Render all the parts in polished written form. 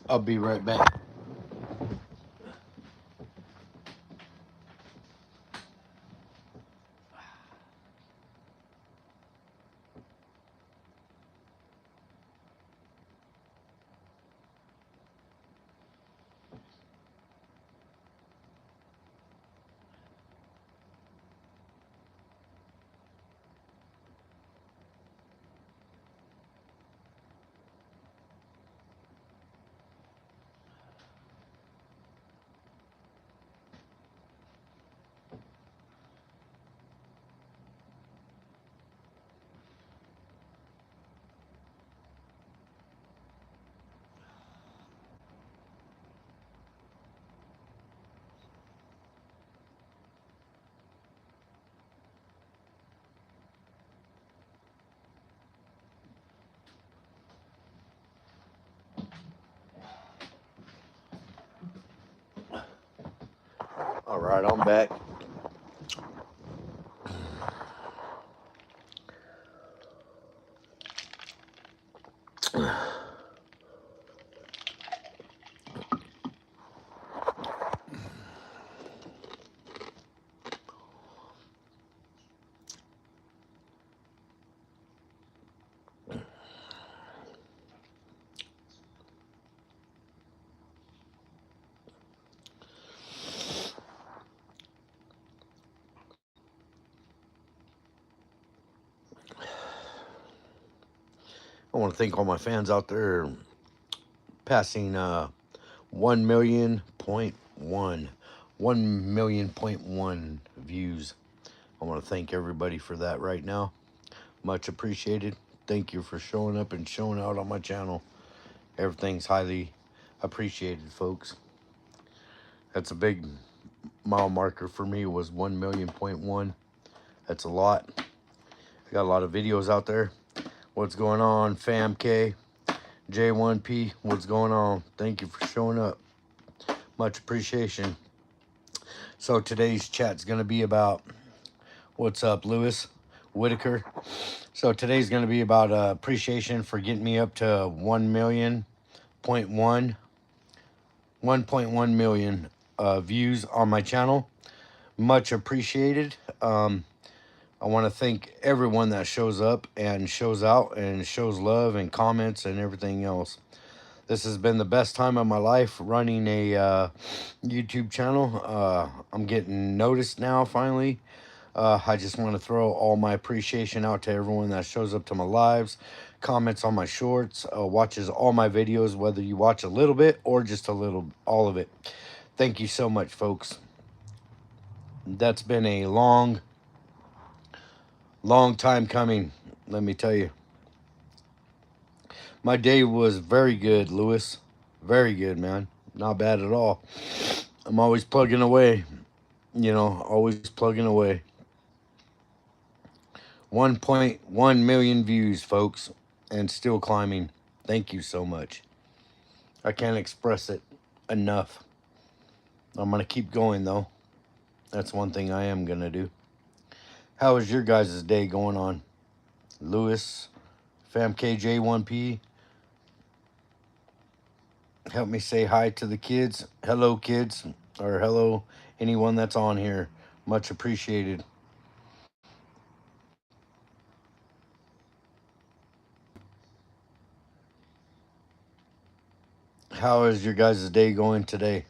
I'll be right back. All right, I'm back. I want to thank all my fans out there passing 1 million point 1 million point 1 views. I want to thank everybody for that right now. Much appreciated. Thank you for showing up and showing out on my channel. Everything's highly appreciated, folks. That's a big mile marker for me, was 1 million point 1. That's a lot. I got a lot of videos out there. What's going on, FamK? J1P, what's going on? Thank you for showing up. Much appreciation. So today's chat's going to be about, what's up, Lewis Whitaker? So today's going to be about appreciation for getting me up to 1 million point 1, 1.1 million views on my channel. Much appreciated. I want to thank everyone that shows up and shows out and shows love and comments and everything else. This has been the best time of my life running a YouTube channel. I'm getting noticed now, finally. I just want to throw all my appreciation out to everyone that shows up to my lives, comments on my shorts, watches all my videos, whether you watch a little bit or just a little, all of it. Thank you so much, folks. That's been a long time coming, let me tell you. My day was very good, Lewis. Very good, man. Not bad at all. I'm always plugging away. You know, always plugging away. 1.1 million views, folks, and still climbing. Thank you so much. I can't express it enough. I'm going to keep going, though. That's one thing I am going to do. How is your guys' day going on? Lewis, FamKJ1P, help me say hi to the kids. Hello, kids, or hello, anyone that's on here. Much appreciated. How is your guys' day going today?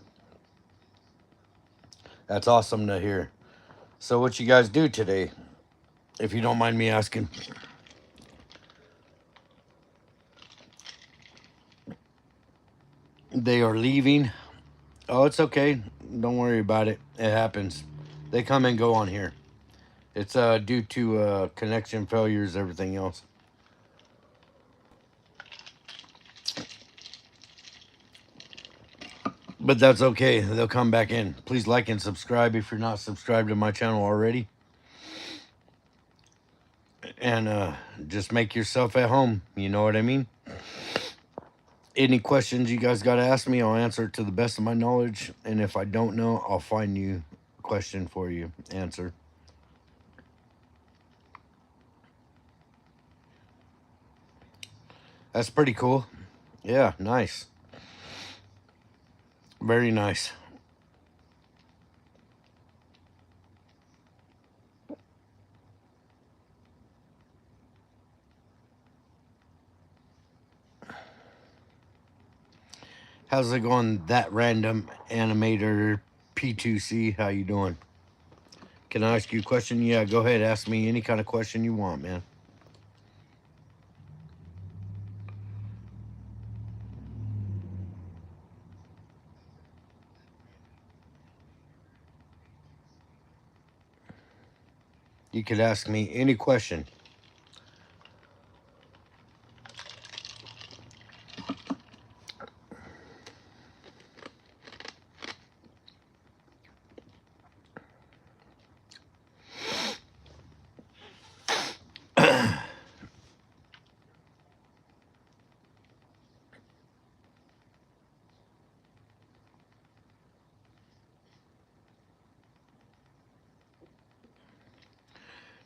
That's awesome to hear. So what you guys do today, if you don't mind me asking? They are leaving. Oh, it's okay. Don't worry about it. It happens. They come and go on here. It's due to connection failures, everything else. But that's okay. They'll come back in. Please like and subscribe if you're not subscribed to my channel already. And just make yourself at home. You know what I mean? Any questions you guys got to ask me, I'll answer to the best of my knowledge. And if I don't know, I'll find you a question for you. Answer. That's pretty cool. Yeah, nice. Very nice. How's it going, that random animator P2C? How you doing? Can I ask you a question? Yeah, go ahead. Ask me any kind of question you want, man. You could ask me any question.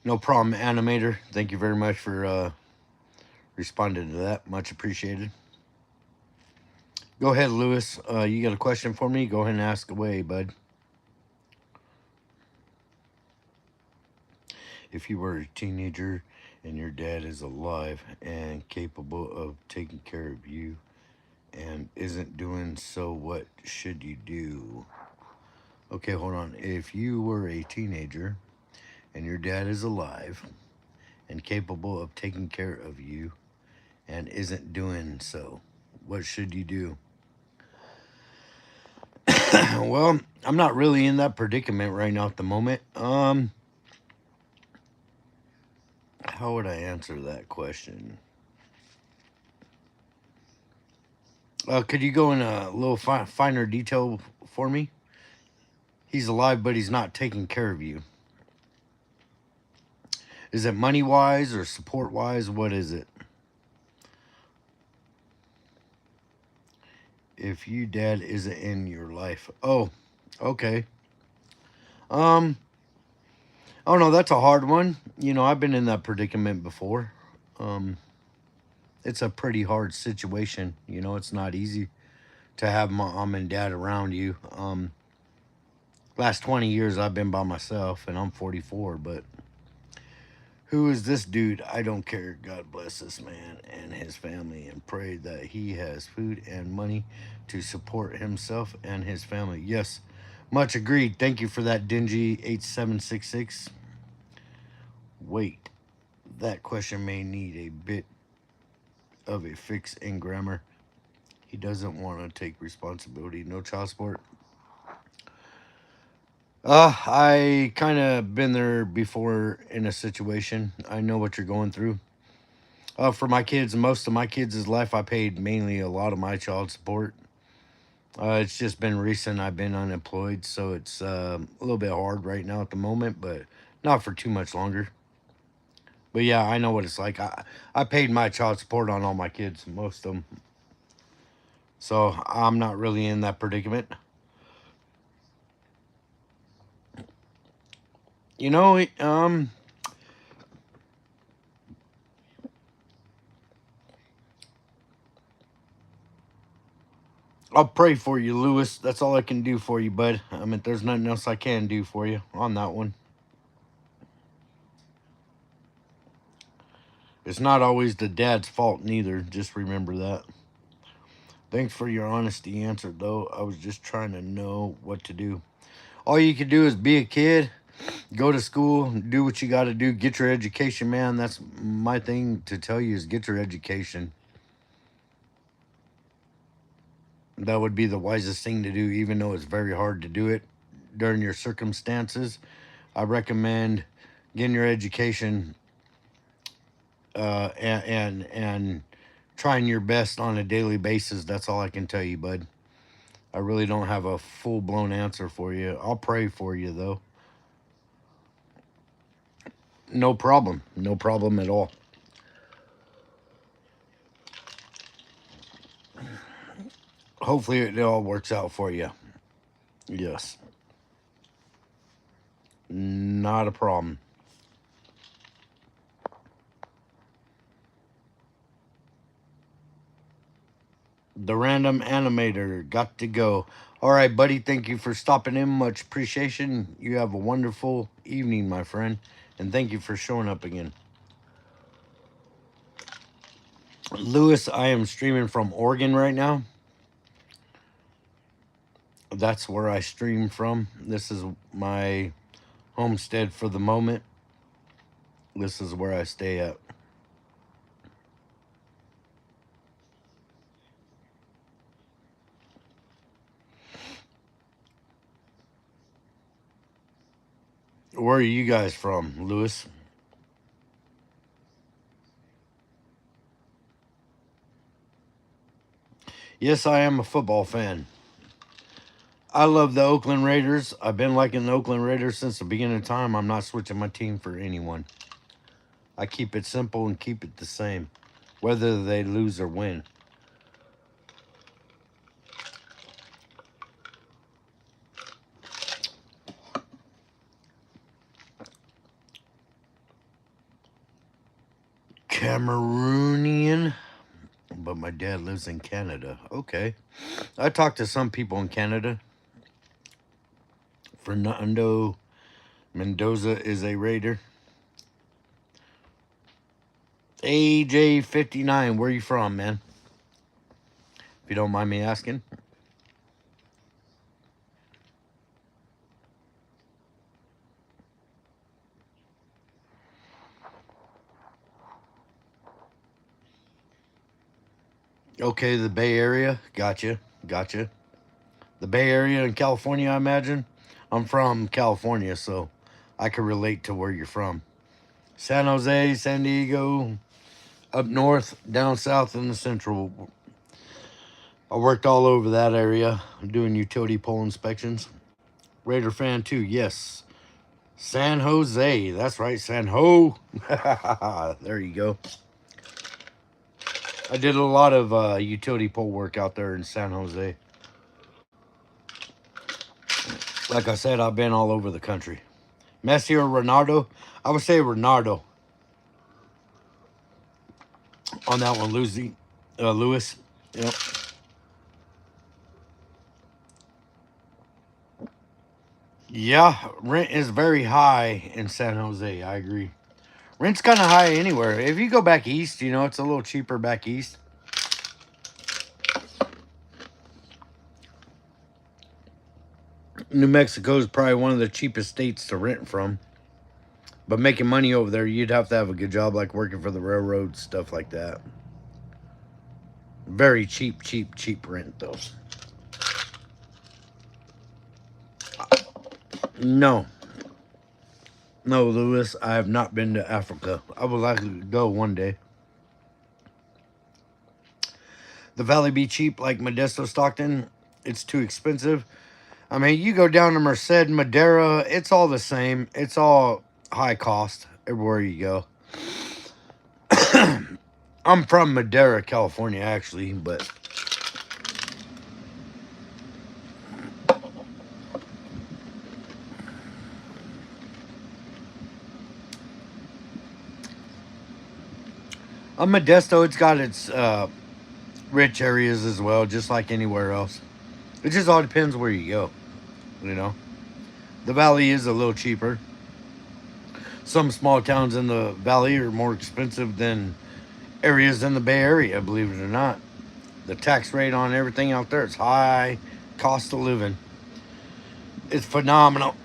No problem, animator. Thank you very much for responding to that. Much appreciated. Go ahead, Lewis. You got a question for me? Go ahead and ask away, bud. If you were a teenager and your dad is alive and capable of taking care of you and isn't doing so, what should you do? Okay, hold on. If you were a teenager and your dad is alive and capable of taking care of you and isn't doing so, what should you do? Well, I'm not really in that predicament right now at the moment. How would I answer that question? Could you go in a little finer detail for me? He's alive, but he's not taking care of you. Is it money wise or support wise? What is it? If you dad isn't in your life. Oh, okay. Um, oh no, that's a hard one. You know, I've been in that predicament before. Um, it's a pretty hard situation. You know, it's not easy to have mom and dad around you. Last 20 years I've been by myself and I'm 44, but who is this dude? I don't care. God bless this man and his family and pray that he has food and money to support himself and his family. Yes, much agreed. Thank you for that, Dingy 8766. Wait, that question may need a bit of a fix in grammar. He doesn't want to take responsibility. No child support. I kind of been there before in a situation. I know what you're going through. For my kids, most of my kids' life, I paid mainly a lot of my child support. It's just been recent. I've been unemployed, so it's a little bit hard right now at the moment, but not for too much longer. But yeah, I know what it's like. I paid my child support on all my kids, most of them. So I'm not really in that predicament. You know, I'll pray for you, Lewis. That's all I can do for you, bud. I mean, there's nothing else I can do for you on that one. It's not always the dad's fault, neither. Just remember that. Thanks for your honesty answer, though. I was just trying to know what to do. All you can do is be a kid, go to school, do what you got to do, get your education, man. That's my thing to tell you is get your education. That would be the wisest thing to do, even though it's very hard to do it during your circumstances. I recommend getting your education and trying your best on a daily basis. That's all I can tell you, bud. I really don't have a full blown answer for you. I'll pray for you though. No problem. No problem at all. Hopefully it all works out for you. Yes. Not a problem. The random animator got to go. All right, buddy. Thank you for stopping in. Much appreciation. You have a wonderful evening, my friend. And thank you for showing up again. Lewis, I am streaming from Oregon right now. That's where I stream from. This is my homestead for the moment. This is where I stay at. Where are you guys from, Lewis? Yes, I am a football fan. I love the Oakland Raiders. I've been liking the Oakland Raiders since the beginning of time. I'm not switching my team for anyone. I keep it simple and keep it the same, whether they lose or win. Cameroonian, but my dad lives in Canada. Okay. I talked to some people in Canada. Fernando Mendoza is a Raider. AJ59, where you from, man? If you don't mind me asking. Okay, the Bay Area. Gotcha. Gotcha. The Bay Area in California, I imagine. I'm from California, so I can relate to where you're from. San Jose, San Diego, up north, down south, in the central. I worked all over that area doing utility pole inspections. Raider fan too, yes. San Jose, that's right, San Ho. There you go. I did a lot of utility pole work out there in San Jose. Like I said, I've been all over the country. Messi or Ronaldo? I would say Ronaldo on that one. Lewis. Yep. Yeah, rent is very high in San Jose. I agree. Rent's kind of high anywhere. If you go back east, it's a little cheaper back east. New Mexico is probably one of the cheapest states to rent from. But making money over there, you'd have to have a good job, like working for the railroad, stuff like that. Very cheap, cheap, cheap rent, though. No. No, Lewis, I have not been to Africa. I would like to go one day. The Valley be cheap, like Modesto, Stockton. It's too expensive. I mean, you go down to Merced, Madera, it's all the same. It's all high cost everywhere you go. I'm from Madera, California, actually, but Modesto, it's got its rich areas as well, just like anywhere else. It just all depends where you go, you know. The valley is a little cheaper. Some small towns in the valley are more expensive than areas in the Bay Area, believe it or not. The tax rate on everything out there is high. Cost of living. It's phenomenal.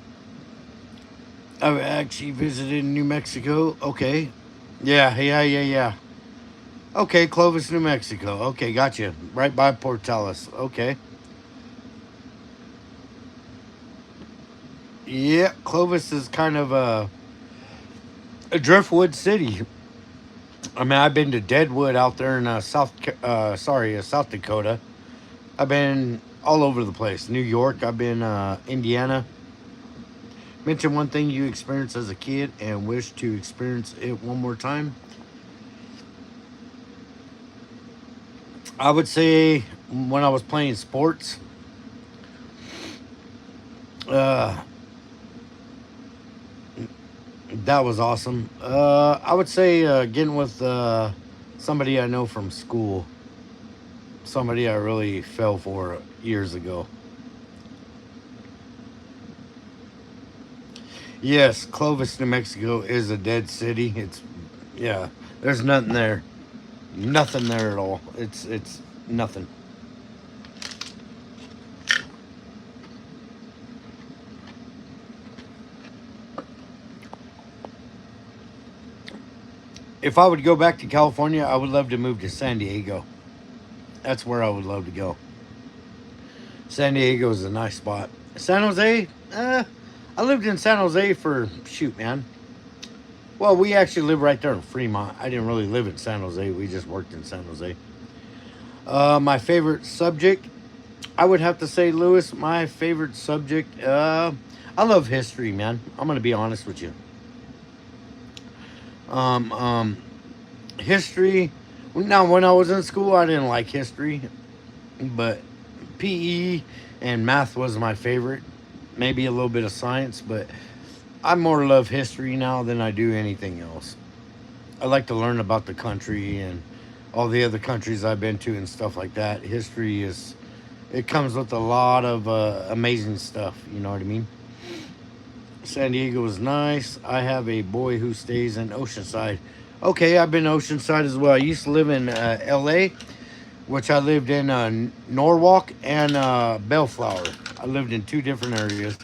I've actually visited New Mexico. Okay. Yeah. Okay, Clovis, New Mexico. Okay, gotcha. Right by Portales. Okay. Yeah, Clovis is kind of a driftwood city. I mean, I've been to Deadwood out there in South Dakota. I've been all over the place. New York. I've been Indiana. Mention one thing you experienced as a kid and wish to experience it one more time. I would say when I was playing sports, uh, that was awesome. I would say getting with somebody I know from school, somebody I really fell for years ago. Yes, Clovis, New Mexico is a dead city. It's, yeah, there's nothing there. Nothing there at all. It's nothing. If I would go back to California, I would love to move to San Diego. That's where I would love to go. San Diego is a nice spot. San Jose, I lived in San Jose for, shoot, man. Well, we actually live right there in Fremont. I didn't really live in San Jose. We just worked in San Jose. My favorite subject, I would have to say, Lewis, my favorite subject, I love history, man. I'm going to be honest with you. Um, um, History, now, when I was in school, I didn't like history, but PE and math was my favorite. Maybe a little bit of science, but I more love history now than I do anything else. I like to learn about the country and all the other countries I've been to and stuff like that. History is, it comes with a lot of amazing stuff. You know what I mean? San Diego is nice. I have a boy who stays in Oceanside. Okay, I've been Oceanside as well. I used to live in LA, which I lived in Norwalk and Bellflower. I lived in two different areas.